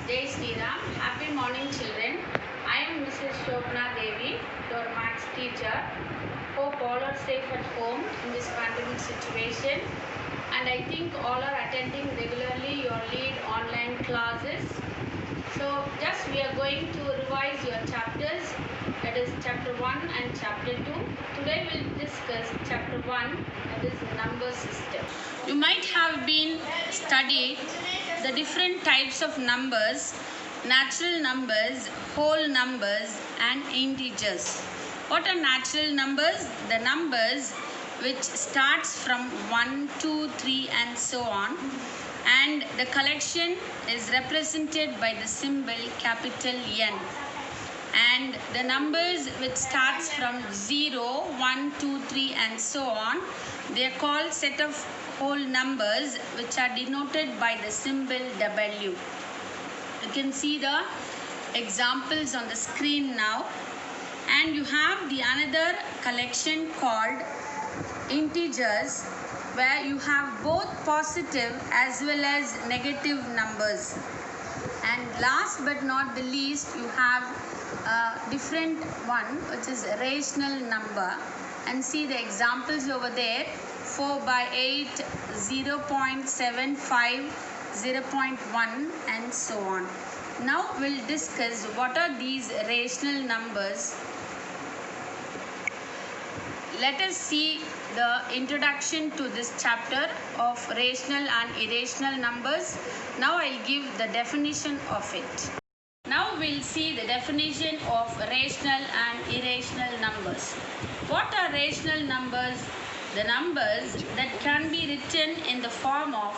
Jai Sri Ram. Happy morning, children. I am Mrs. Shobna Devi, your maths teacher. Hope all are safe at home in this pandemic situation. And I think all are attending regularly your lead online classes. So just we are going to revise your chapters. That is chapter 1 and chapter 2. Today we will discuss chapter 1, that is number system. You might have been studied the different types of numbers, natural numbers, whole numbers and integers. What are natural numbers? The numbers which starts from 1, 2, 3 and so on, and the collection is represented by the symbol capital N. And the numbers which starts from 0, 1, 2, 3 and so on, they are called set of whole numbers which are denoted by the symbol W. You can see the examples on the screen now. And you have the another collection called integers, where you have both positive as well as negative numbers. And last but not the least, you have a different one which is rational number. And see the examples over there: 4 by 8, 0.75, 0.1 and so on. Now we'll discuss what are these rational numbers. Let us see the introduction to this chapter of rational and irrational numbers. Now I'll give the definition of it. Now we'll see the definition of rational and irrational numbers. What are rational numbers? The numbers that can be written in the form of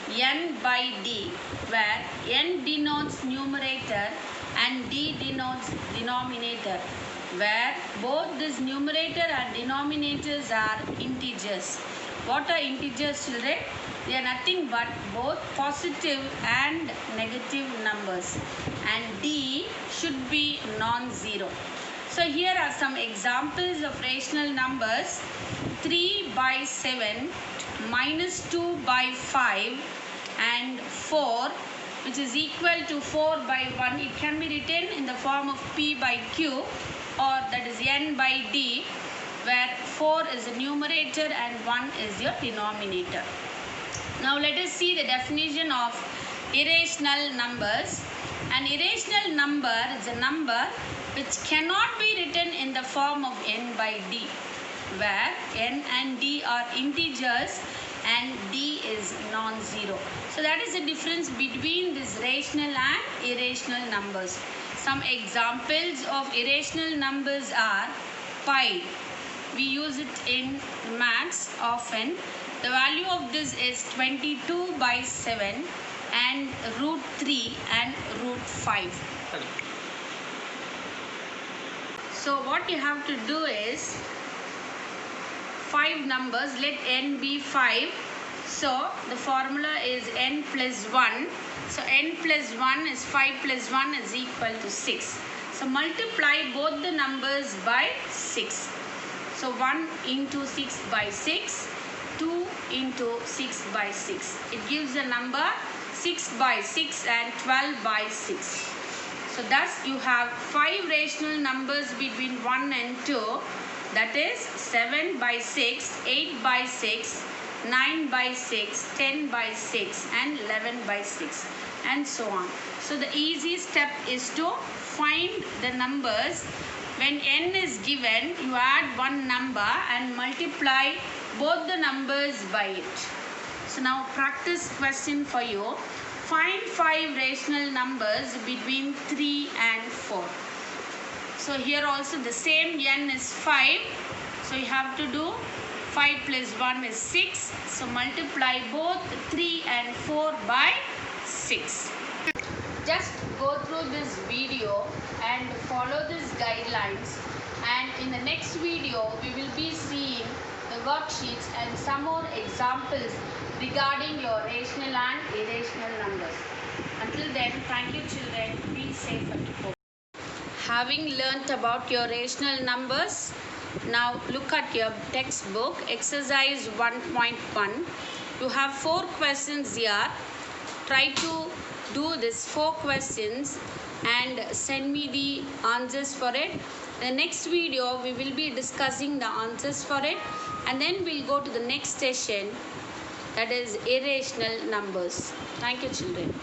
n by d, where n denotes numerator and d denotes denominator, where both this numerator and denominators are integers. What are integers, children? They are nothing but both positive and negative numbers, and d should be non-zero. So here are some examples of rational numbers: 3 by 7, minus 2 by 5 and 4, which is equal to 4 by 1. It can be written in the form of p by q, or that is n by d, where 4 is the numerator and 1 is your denominator. Now let us see the definition of irrational numbers. An irrational number is a number which cannot be written in the form of n by d, where n and d are integers and d is non-zero. So that is the difference between these rational and irrational numbers. Some examples of irrational numbers are pi. We use it in maths often. The value of this is 22 by 7 and root 3 and root 5. So what you have to do is 5 numbers. Let n be 5. So the formula is n plus 1. So n plus 1 is 5 plus 1 is equal to 6. So multiply both the numbers by 6. So 1 into 6 by 6, 2 into 6 by 6. It gives the number 6 by 6 and 12 by 6. So thus you have 5 rational numbers between 1 and 2. That is 7 by 6, 8 by 6, 9 by 6, 10 by 6 and 11 by 6 and so on. So the easy step is to find the numbers. When n is given, you add one number and multiply both the numbers by it. So now practice question for you. Find 5 rational numbers between 3 and 4. So here also the same n is 5. So you have to do 5 plus 1 is 6. So multiply both 3 and 4 by 6. Just go through this video and follow these guidelines, and in the next video we will be seeing the worksheets and some more examples regarding your rational and irrational numbers. Until then, thank you children. Be safe at home. Having learnt about your rational numbers, now look at your textbook, exercise 1.1. You have 4 questions here. Try to do this 4 questions and send me the answers for it. In the next video, we will be discussing the answers for it, and then we'll go to the next session, that is irrational numbers. Thank you, children.